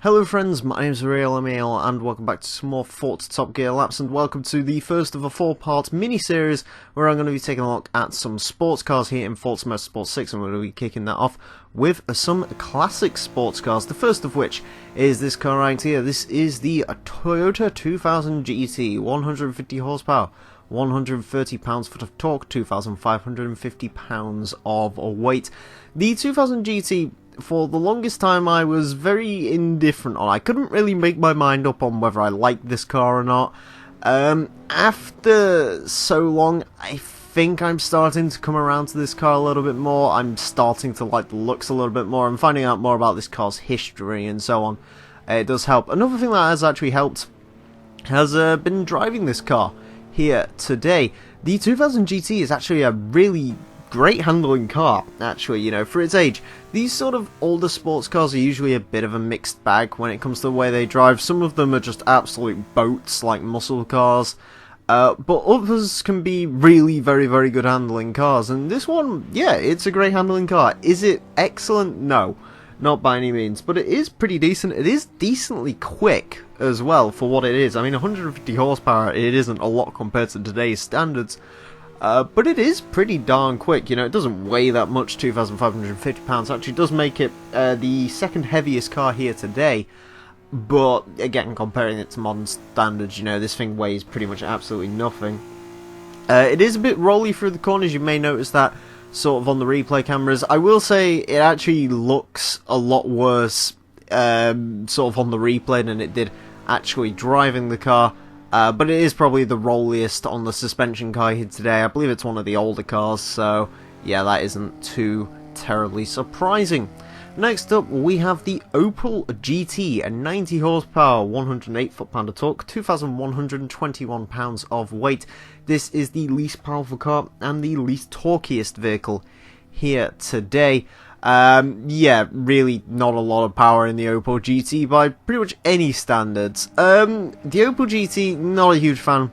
Hello friends, my name is Emile and welcome back to some more Forza Top Gear laps, and welcome to the first of a 4-part mini-series where I'm going to be taking a look at some sports cars here in Forza Motorsport 6, and we're going to be kicking that off with some classic sports cars, the first of which is this car right here. This is the Toyota 2000 GT, 150 horsepower, 130 pounds-foot of torque, 2,550 pounds of weight. The 2000 GT, for the longest time I was very indifferent on. I couldn't really make my mind up on whether I liked this car or not. After so long, I think I'm starting to come around to this car a little bit more. I'm starting to like the looks a little bit more. I'm finding out more about this car's history and so on. It does help. Another thing that has actually helped has been driving this car here today. The 2000 GT is actually a really great handling car, actually, you know, for its age. These sort of older sports cars are usually a bit of a mixed bag when it comes to the way they drive. Some of them are just absolute boats, like muscle cars, but others can be really very good handling cars, and this one, yeah, it's a great handling car. Is it excellent? No, not by any means, but it is pretty decent. It is decently quick as well for what it is. I mean, 150 horsepower, it isn't a lot compared to today's standards, but it is pretty darn quick. You know, it doesn't weigh that much, 2,550 pounds. Actually does make it the second heaviest car here today. But again, comparing it to modern standards, you know, this thing weighs pretty much absolutely nothing. It is a bit rolly through the corners. You may notice that sort of on the replay cameras. I will say it actually looks a lot worse sort of on the replay than it did actually driving the car. But it is probably the rolliest on the suspension car here today. I believe it's one of the older cars, so yeah, that isn't too terribly surprising. Next up, we have the Opel GT, a 90 horsepower, 108 foot-pound of torque, 2,121 pounds of weight. This is the least powerful car and the least torquiest vehicle here today. Yeah, really not a lot of power in the Opel GT by pretty much any standards. The Opel GT, not a huge fan,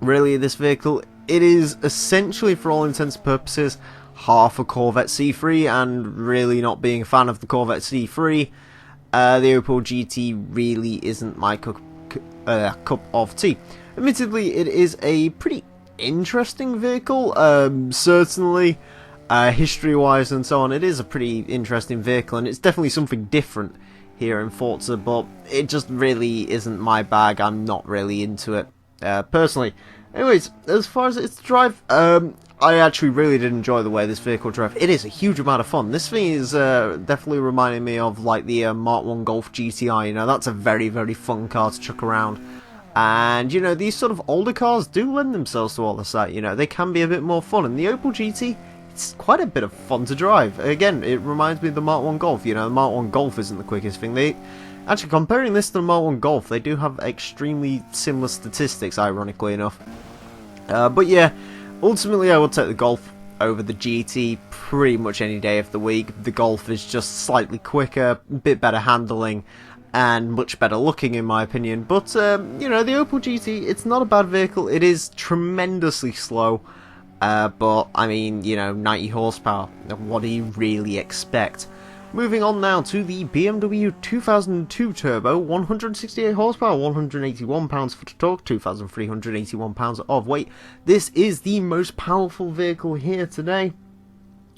really, of this vehicle. It is essentially, for all intents and purposes, half a Corvette C3, and really not being a fan of the Corvette C3, the Opel GT really isn't my cup of tea. Admittedly, it is a pretty interesting vehicle, certainly. History-wise and so on, it is a pretty interesting vehicle, and it's definitely something different here in Forza, but it just really isn't my bag. I'm not really into it, personally. Anyways, as far as its drive, I actually really did enjoy the way this vehicle drove. It is a huge amount of fun. This thing is definitely reminding me of like the Mark 1 Golf GTI, you know, that's a very fun car to chuck around. And, you know, these sort of older cars do lend themselves to all this that, you know, they can be a bit more fun, and the Opel GT, it's quite a bit of fun to drive. Again, it reminds me of the Mark 1 Golf. You know, the Mark 1 Golf isn't the quickest thing. Actually, comparing this to the Mark 1 Golf, they do have extremely similar statistics, ironically enough. But yeah, ultimately I would take the Golf over the GT pretty much any day of the week. The Golf is just slightly quicker, a bit better handling, and much better looking in my opinion. But, you know, the Opel GT, it's not a bad vehicle. It is tremendously slow. But, I mean, you know, 90 horsepower, what do you really expect? Moving on now to the BMW 2002 Turbo, 168 horsepower, 181 pounds-foot of torque, 2,381 pounds of weight. This is the most powerful vehicle here today,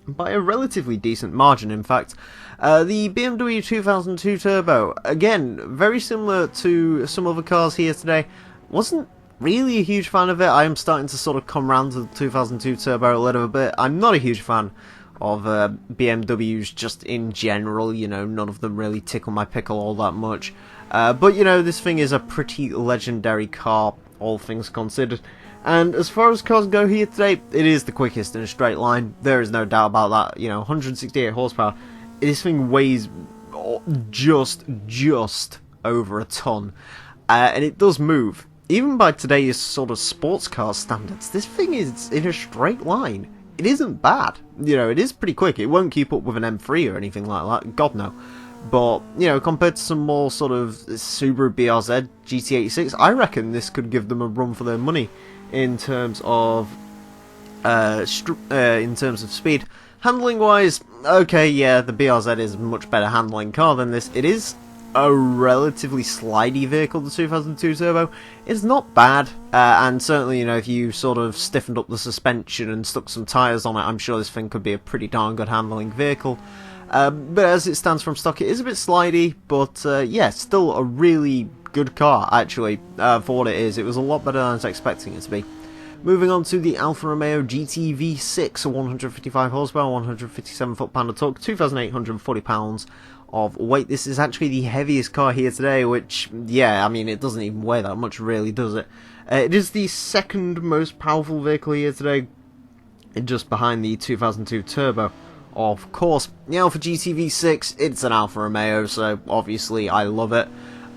by a relatively decent margin, in fact. The BMW 2002 Turbo, again, very similar to some other cars here today, wasn't really a huge fan of it. I am starting to sort of come around to the 2002 Turbo a little bit. I'm not a huge fan of BMWs just in general, you know, none of them really tickle my pickle all that much. But, you know, this thing is a pretty legendary car, all things considered. And as far as cars go here today, it is the quickest in a straight line. There is no doubt about that. You know, 168 horsepower. This thing weighs just over a ton. And it does move. Even by today's sort of sports car standards, this thing is in a straight line. It isn't bad. You know, it is pretty quick. It won't keep up with an M3 or anything like that. God, no. But, you know, compared to some more sort of Subaru BRZ GT86, I reckon this could give them a run for their money in terms of speed. Handling wise, okay, yeah, the BRZ is a much better handling car than this. It is a relatively slidey vehicle, the 2002 Turbo. It's not bad, and certainly, you know, if you sort of stiffened up the suspension and stuck some tyres on it, I'm sure this thing could be a pretty darn good handling vehicle. But as it stands from stock, it is a bit slidey, but yeah, still a really good car, actually, for what it is. It was a lot better than I was expecting it to be. Moving on to the Alfa Romeo GT V6, 155 horsepower, 157 foot-pound of torque, 2,840 pounds of weight. This is actually the heaviest car here today, which, yeah, I mean, it doesn't even weigh that much, really, does it? It is the second most powerful vehicle here today, just behind the 2002 Turbo. Of course, the Alfa GT V6, it's an Alfa Romeo, so obviously I love it.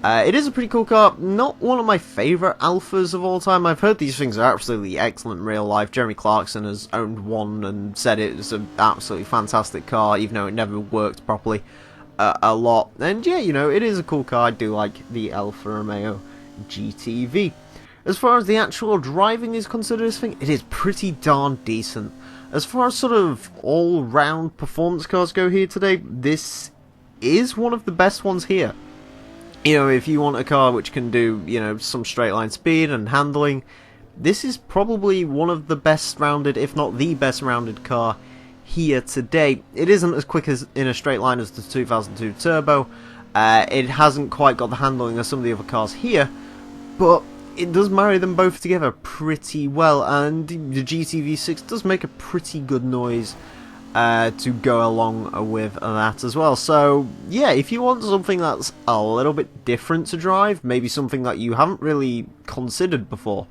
It is a pretty cool car, not one of my favourite Alphas of all time. I've heard these things are absolutely excellent in real life. Jeremy Clarkson has owned one and said it was an absolutely fantastic car, even though it never worked properly a lot. And yeah, you know, it is a cool car. I do like the Alfa Romeo GTV. As far as the actual driving is considered, this thing, it is pretty darn decent. As far as sort of all-round performance cars go here today, this is one of the best ones here. You know, if you want a car which can do, you know, some straight line speed and handling, this is probably one of the best rounded, if not the best rounded car here today. It isn't as quick as in a straight line as the 2002 Turbo. It hasn't quite got the handling of some of the other cars here, but it does marry them both together pretty well, and the GT-V6 does make a pretty good noise to go along with that as well. So yeah, if you want something that's a little bit different to drive, maybe something that you haven't really considered before,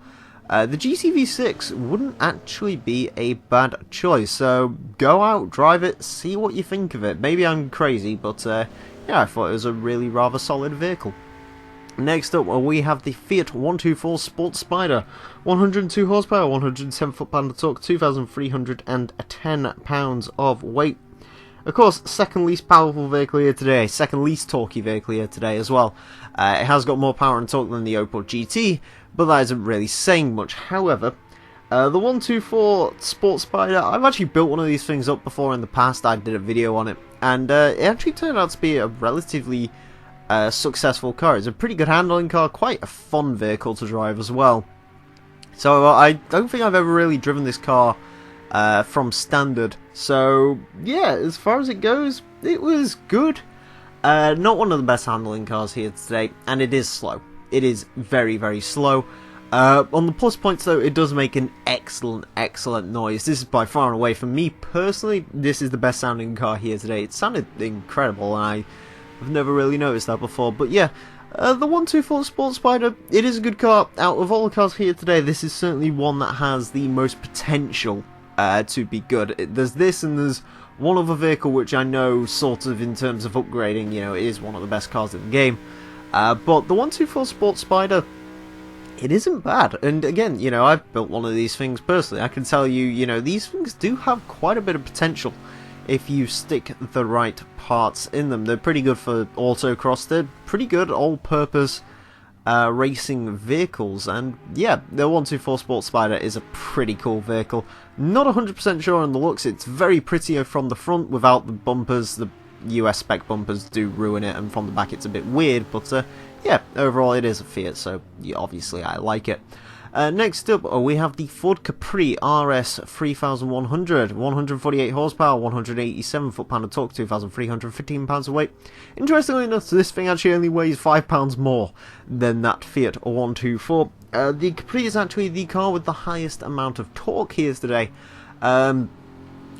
the GT-V6 wouldn't actually be a bad choice. So go out, drive it, see what you think of it. Maybe I'm crazy, but yeah, I thought it was a really rather solid vehicle. Next up, we have the Fiat 124 Sport Spider, 102 horsepower, 107 foot-pound of torque, 2,310 pounds of weight. Of course, second least powerful vehicle here today, second least torquey vehicle here today as well. It has got more power and torque than the Opel GT, but that isn't really saying much. However, the 124 Sport Spider, I've actually built one of these things up before in the past. I did a video on it, and it actually turned out to be a relatively successful car. It's a pretty good handling car, quite a fun vehicle to drive as well. So I don't think I've ever really driven this car from standard. So yeah, as far as it goes, it was good. Not one of the best handling cars here today, and it is slow. It is very, very slow. On the plus points though, it does make an excellent noise. This is by far and away, for me personally, this is the best sounding car here today. It sounded incredible, and I've never really noticed that before. But yeah, the 124 Sport Spider, it is a good car. Out of all the cars here today, this is certainly one that has the most potential to be good. There's this, and there's one other vehicle which I know, sort of in terms of upgrading, you know, is one of the best cars in the game. But the 124 Sport Spider, it isn't bad. And again, you know, I've built one of these things personally. I can tell you, you know, these things do have quite a bit of potential if you stick the right parts in them. They're pretty good for autocross. They're pretty good all-purpose racing vehicles. And yeah, the 124 Sport Spider is a pretty cool vehicle. Not 100% sure on the looks. It's very pretty from the front without the bumpers. The US spec bumpers do ruin it, and from the back it's a bit weird. But yeah, overall it is a Fiat, so yeah, obviously I like it. Next up, we have the Ford Capri RS 3100, 148 horsepower, 187 foot-pound of torque, 2,315 pounds of weight. Interestingly enough, this thing actually only weighs 5 pounds more than that Fiat 124. The Capri is actually the car with the highest amount of torque here today,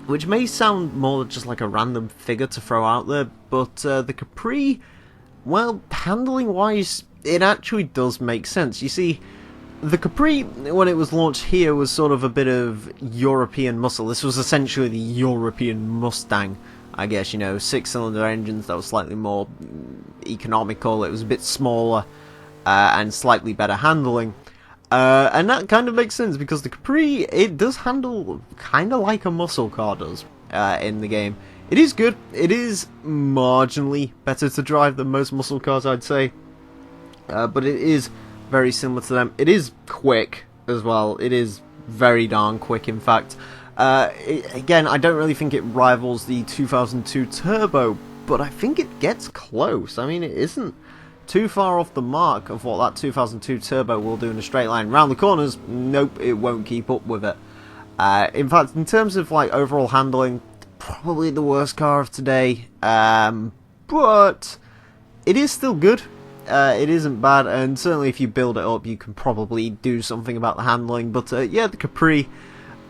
which may sound more just like a random figure to throw out there, but the Capri, well, handling-wise, it actually does make sense. You see, the Capri, when it was launched here, was sort of a bit of European muscle. This was essentially the European Mustang, I guess, you know, 6-cylinder engines that was slightly more economical. It was a bit smaller and slightly better handling. And that kind of makes sense, because the Capri, it does handle kind of like a muscle car does in the game. It is good. It is marginally better to drive than most muscle cars, I'd say. But it is very similar to them. It is quick as well. It is very darn quick, in fact. Again, I don't really think it rivals the 2002 Turbo, but I think it gets close. I mean, it isn't too far off the mark of what that 2002 Turbo will do in a straight line. Round the corners, nope, it won't keep up with it. In fact, in terms of like overall handling, probably the worst car of today, but it is still good. It isn't bad, and certainly if you build it up, you can probably do something about the handling. But yeah, the Capri,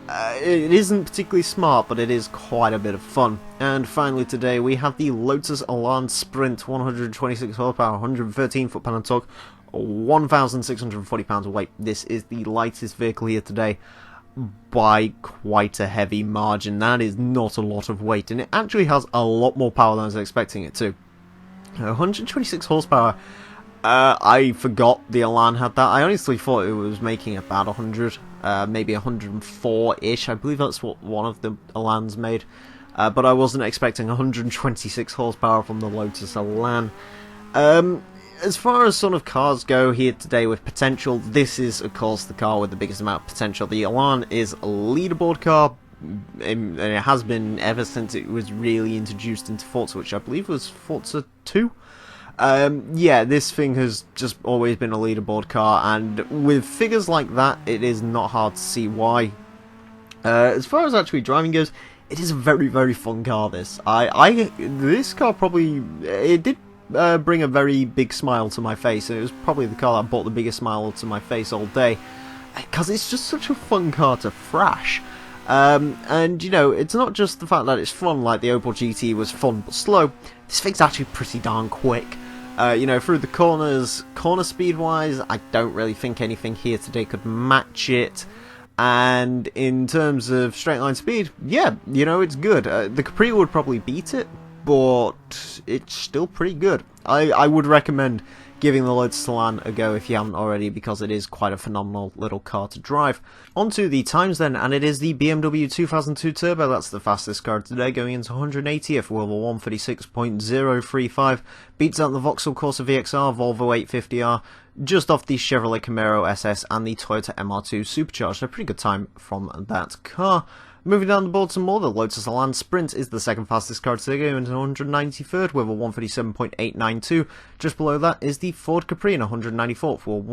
it isn't particularly smart, but it is quite a bit of fun. And finally today, we have the Lotus Elan Sprint, 126 horsepower, 113 foot-pound of torque, 1,640 pounds of weight. This is the lightest vehicle here today by quite a heavy margin. That is not a lot of weight, and it actually has a lot more power than I was expecting it to. 126 horsepower. I forgot the Elan had that. I honestly thought it was making about 100, maybe 104-ish. I believe that's what one of the Elans made. But I wasn't expecting 126 horsepower from the Lotus Elan. As far as sort of cars go here today with potential, this is of course the car with the biggest amount of potential. The Elan is a leaderboard car, and it has been ever since it was really introduced into Forza, which I believe was Forza 2. Yeah, this thing has just always been a leaderboard car, and with figures like that, it is not hard to see why. As far as actually driving goes, it is a very, very fun car, this. This car probably, it did bring a very big smile to my face, and it was probably the car that brought the biggest smile to my face all day, because it's just such a fun car to thrash. And you know, it's not just the fact that it's fun, like the Opel GT was fun but slow. This thing's actually pretty darn quick. You know, through the corners, corner speed wise, I don't really think anything here today could match it. And in terms of straight line speed, yeah, you know, it's good. The Capri would probably beat it, but it's still pretty good. I would recommend giving the Lotus Elan a go if you haven't already, because it is quite a phenomenal little car to drive. On to the times then, and it is the BMW 2002 Turbo. That's the fastest car today, going into 180th with a 136.035. Beats out the Vauxhall Corsa VXR, Volvo 850R, just off the Chevrolet Camaro SS and the Toyota MR2 Supercharged. A pretty good time from that car. Moving down the board some more, the Lotus Elan Sprint is the second fastest car today, going into 193rd with a 137.892. Just below that is the Ford Capri in 194th with a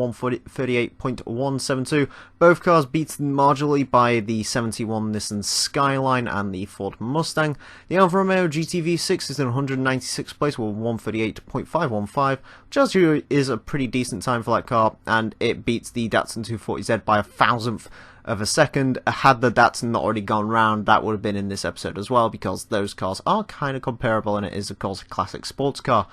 138.172. Both cars beat marginally by the 71 Nissan Skyline and the Ford Mustang. The Alfa Romeo GTV6 is in 196th place with a 138.515, which actually is a pretty decent time for that car, and it beats the Datsun 240Z by a thousandth of a second. Had the Datsun not already gone round, that would have been in this episode as well, because those cars are kind of comparable, and it is of course a classic sports car.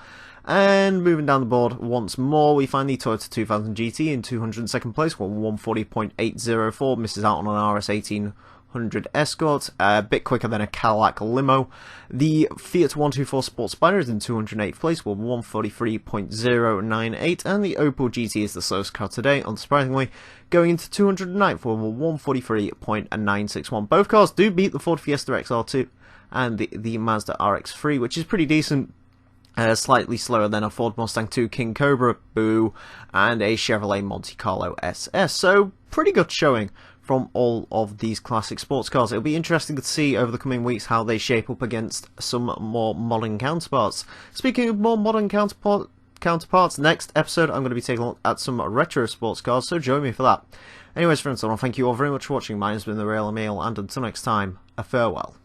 And moving down the board once more, we find the Toyota 2000 GT in 202nd place with 140.804, misses out on an RS 1800 Escort, a bit quicker than a Cadillac limo. The Fiat 124 Sport Spider is in 208th place with 143.098, and the Opel GT is the slowest car today, unsurprisingly, going into 209th with a 143.961. Both cars do beat the Ford Fiesta XR2 and the Mazda RX-3, which is pretty decent. Slightly slower than a Ford Mustang 2 King Cobra, boo, and a Chevrolet Monte Carlo SS. So, pretty good showing from all of these classic sports cars. It'll be interesting to see over the coming weeks how they shape up against some more modern counterparts. Speaking of more modern counterparts, next episode I'm going to be taking a look at some retro sports cars, so join me for that. Anyways, friends, I want to thank you all very much for watching. My name's been The Real Emile, and until next time, a farewell.